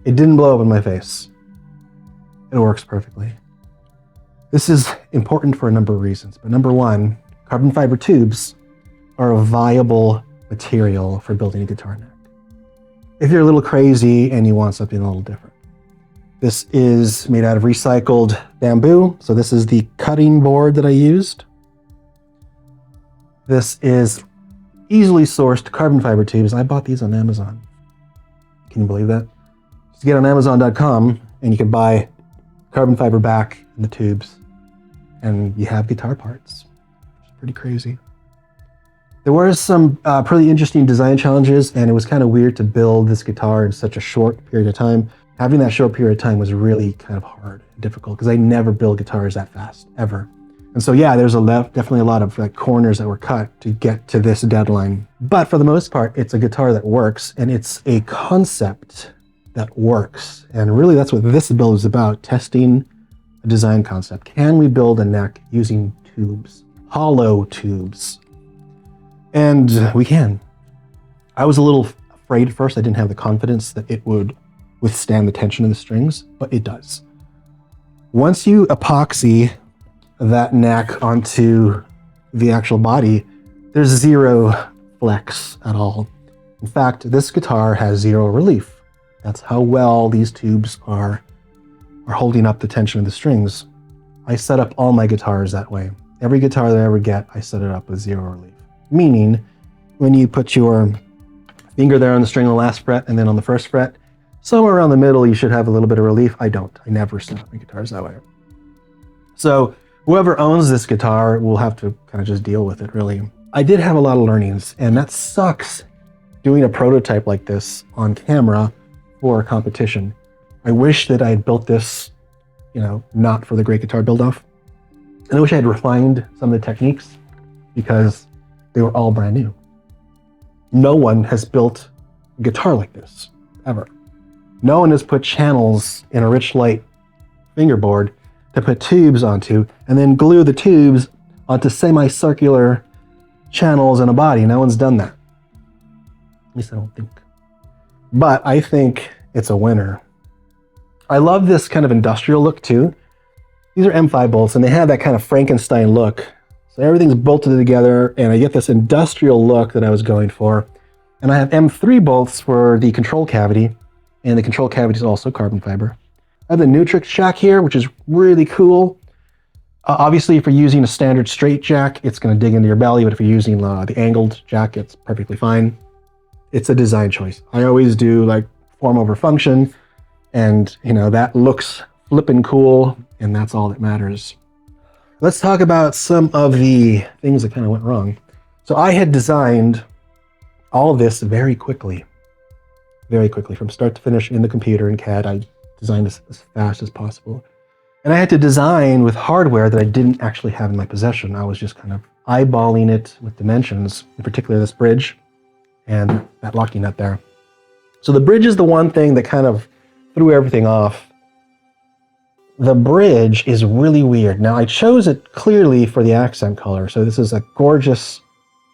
It didn't blow up in my face. It works perfectly. This is important for a number of reasons, but number one, carbon fiber tubes are a viable material for building a guitar neck. If you're a little crazy and you want something a little different. This is made out of recycled bamboo. So this is the cutting board that I used. This is easily sourced carbon fiber tubes. I bought these on Amazon. Can you believe that? Just get on Amazon.com and you can buy carbon fiber back in the tubes and you have guitar parts. It's pretty crazy. There were some pretty interesting design challenges, and it was kind of weird to build this guitar in such a short period of time. Having that short period of time was really kind of hard and difficult because I never build guitars that fast, ever. And so yeah, there's definitely a lot of like corners that were cut to get to this deadline. But for the most part, it's a guitar that works, and it's a concept that works. And really that's what this build is about, testing a design concept. Can we build a neck using tubes, hollow tubes? And we can. I was a little afraid at first. I didn't have the confidence that it would withstand the tension of the strings, but it does. Once you epoxy that neck onto the actual body, there's zero flex at all. In fact, this guitar has zero relief. That's how well these tubes are holding up the tension of the strings. I set up all my guitars that way. Every guitar that I ever get, I set it up with zero relief. Meaning, when you put your finger there on the string on the last fret and then on the first fret, somewhere around the middle you should have a little bit of relief. I don't. I never set up my guitars that way. So whoever owns this guitar will have to kind of just deal with it, really. I did have a lot of learnings, and that sucks doing a prototype like this on camera for a competition. I wish that I had built this, not for the Great Guitar Build-Off. And I wish I had refined some of the techniques because they were all brand new. No one has built a guitar like this, ever. No one has put channels in a Richlite fingerboard to put tubes onto and then glue the tubes onto semicircular channels in a body. No one's done that. At least I don't think. But I think it's a winner. I love this kind of industrial look too. These are M5 bolts and they have that kind of Frankenstein look. So everything's bolted together and I get this industrial look that I was going for. And I have M3 bolts for the control cavity, and the control cavity is also carbon fiber. I have the Nutrix jack here, which is really cool. Obviously, if you're using a standard straight jack, it's going to dig into your belly, but if you're using the angled jack, it's perfectly fine. It's a design choice. I always do like form over function, and that looks flippin' cool, and that's all that matters. Let's talk about some of the things that kind of went wrong. So I had designed all of this very quickly from start to finish in the computer in CAD. I designed this as fast as possible. And I had to design with hardware that I didn't actually have in my possession. I was just kind of eyeballing it with dimensions, in particular this bridge and that locking nut there. So the bridge is the one thing that kind of threw everything off. The bridge is really weird. Now I chose it clearly for the accent color. So this is a gorgeous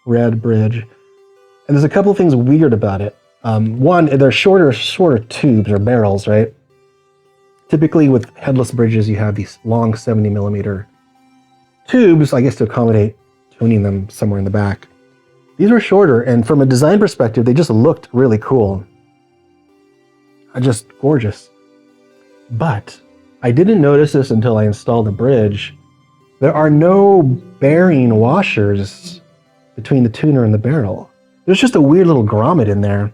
red bridge. And there's a couple of things weird about it. One, they're shorter tubes or barrels, right? Typically with headless bridges, you have these long 70mm tubes, I guess to accommodate tuning them somewhere in the back. These were shorter, and from a design perspective, they just looked really cool. Just gorgeous. But I didn't notice this until I installed the bridge. There are no bearing washers between the tuner and the barrel. There's just a weird little grommet in there.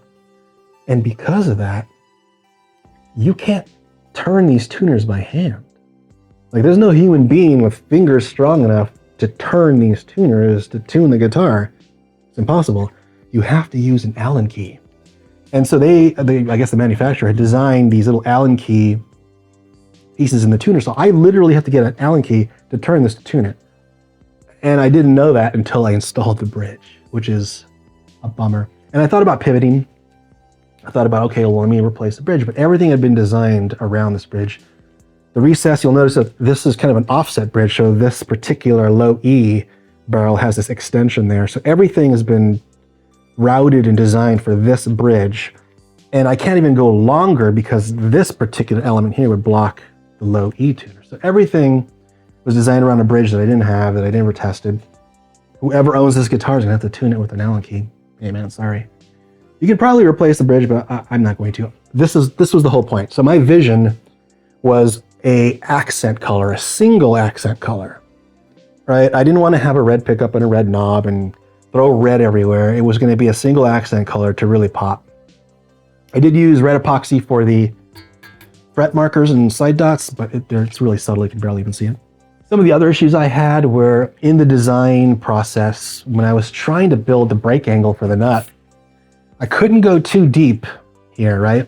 And because of that, you can't turn these tuners by hand. Like there's no human being with fingers strong enough to turn these tuners to tune the guitar. It's impossible. You have to use an Allen key. And so I guess the manufacturer had designed these little Allen key pieces in the tuner. So I literally have to get an Allen key to turn this to tune it. And I didn't know that until I installed the bridge, which is a bummer. And I thought about pivoting. I thought about, okay, well, let me replace the bridge, but everything had been designed around this bridge. The recess, you'll notice that this is kind of an offset bridge, so this particular low E barrel has this extension there. So everything has been routed and designed for this bridge. And I can't even go longer because this particular element here would block the low E tuner. So everything was designed around a bridge that I didn't have, that I never tested. Whoever owns this guitar is gonna have to tune it with an Allen key. Hey man, sorry. You could probably replace the bridge, but I'm not going to. This was the whole point. So my vision was a accent color, a single accent color, right? I didn't want to have a red pickup and a red knob and throw red everywhere. It was going to be a single accent color to really pop. I did use red epoxy for the fret markers and side dots, but it's really subtle. You can barely even see it. Some of the other issues I had were in the design process when I was trying to build the break angle for the nut. I couldn't go too deep here, right?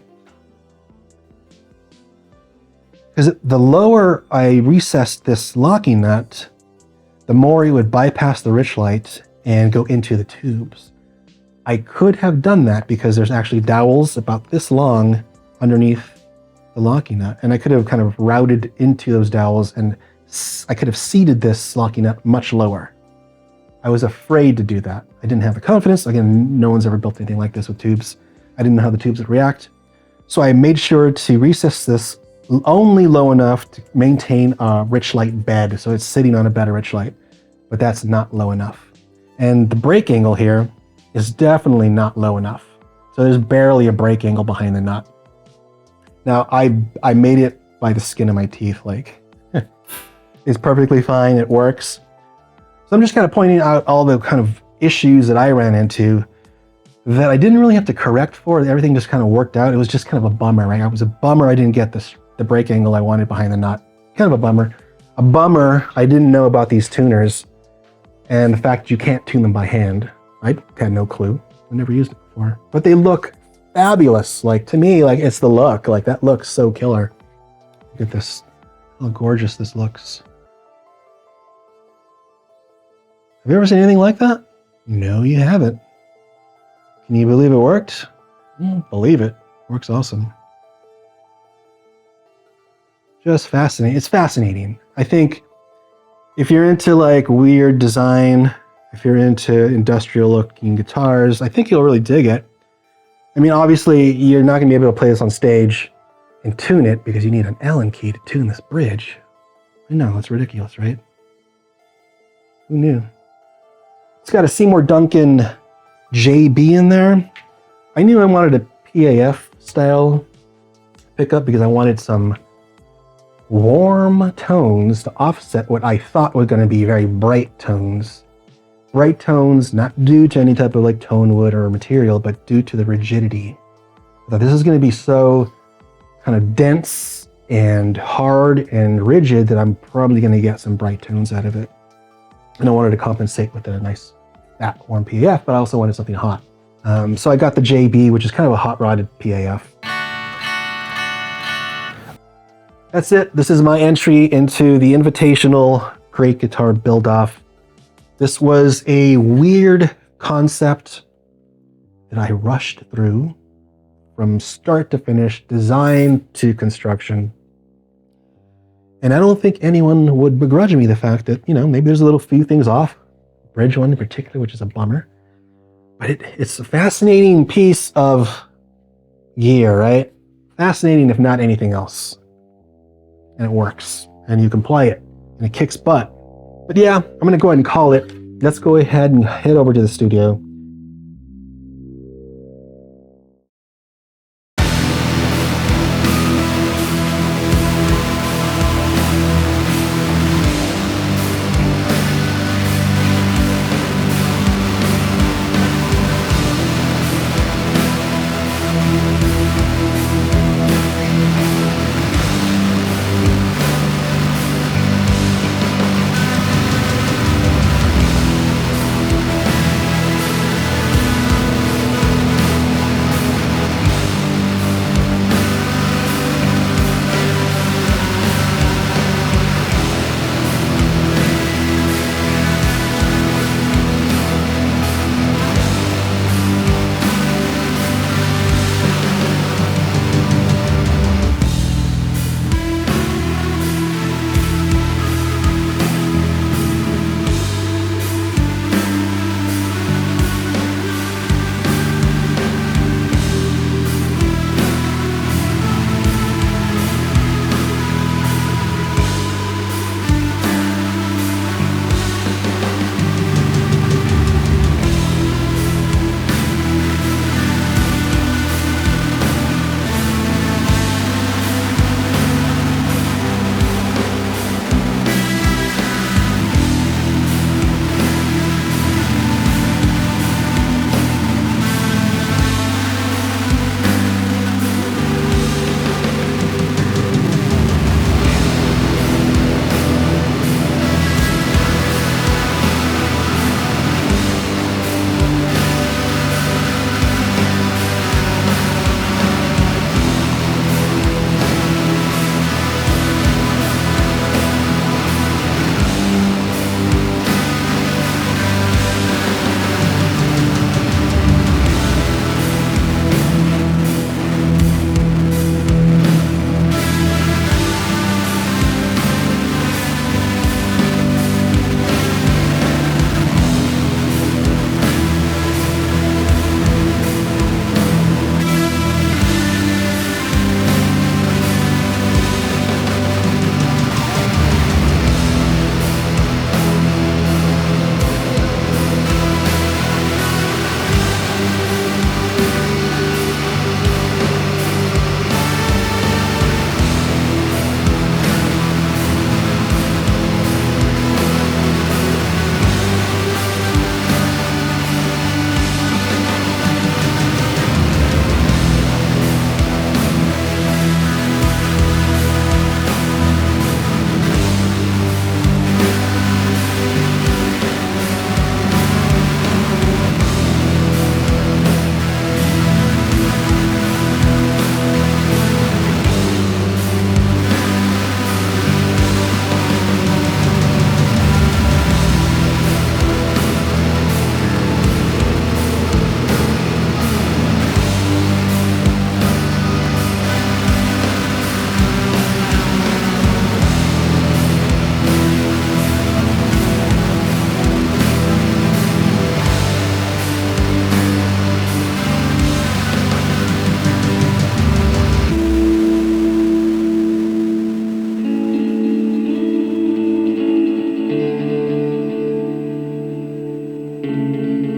Because the lower I recessed this locking nut, the more it would bypass the Richlite and go into the tubes. I could have done that because there's actually dowels about this long underneath the locking nut, and I could have kind of routed into those dowels, and I could have seated this locking nut much lower. I was afraid to do that. I didn't have the confidence. Again, no one's ever built anything like this with tubes. I didn't know how the tubes would react. So I made sure to recess this only low enough to maintain a Richlite bed. So it's sitting on a bed of Richlite, but that's not low enough. And the break angle here is definitely not low enough. So there's barely a break angle behind the nut. Now I made it by the skin of my teeth. Like, it's perfectly fine, it works. So I'm just kind of pointing out all the kind of issues that I ran into that I didn't really have to correct for. Everything just kind of worked out. It was just kind of a bummer, right? It was a bummer I didn't get the break angle I wanted behind the nut. Kind of a bummer. A bummer I didn't know about these tuners and the fact you can't tune them by hand. I had no clue. I never used it before. But they look fabulous. Like, to me, like, it's the look. Like, that looks so killer. Look at this. How gorgeous this looks. Have you ever seen anything like that? No, you haven't. Can you believe it worked? Believe it. Works awesome. Just fascinating. It's fascinating. I think if you're into like weird design, if you're into industrial looking guitars, I think you'll really dig it. I mean, obviously you're not gonna be able to play this on stage and tune it because you need an Allen key to tune this bridge. I know, it's ridiculous, right? Who knew? It's got a Seymour Duncan JB in there. I knew I wanted a PAF style pickup because I wanted some warm tones to offset what I thought were going to be very bright tones. Bright tones, not due to any type of like tone wood or material, but due to the rigidity. I thought this is going to be so kind of dense and hard and rigid that I'm probably going to get some bright tones out of it. And I wanted to compensate with a nice fat warm PAF, but I also wanted something hot. So I got the JB, which is kind of a hot rodded PAF. That's it. This is my entry into the Invitational Great Guitar Build-Off. This was a weird concept that I rushed through from start to finish, design to construction. And I don't think anyone would begrudge me the fact that, you know, maybe there's a little few things off. Bridge one in particular, which is a bummer. But it's a fascinating piece of gear, right? Fascinating if not anything else. And it works. And you can play it. And it kicks butt. But yeah, I'm going to go ahead and call it. Let's go ahead and head over to the studio. it.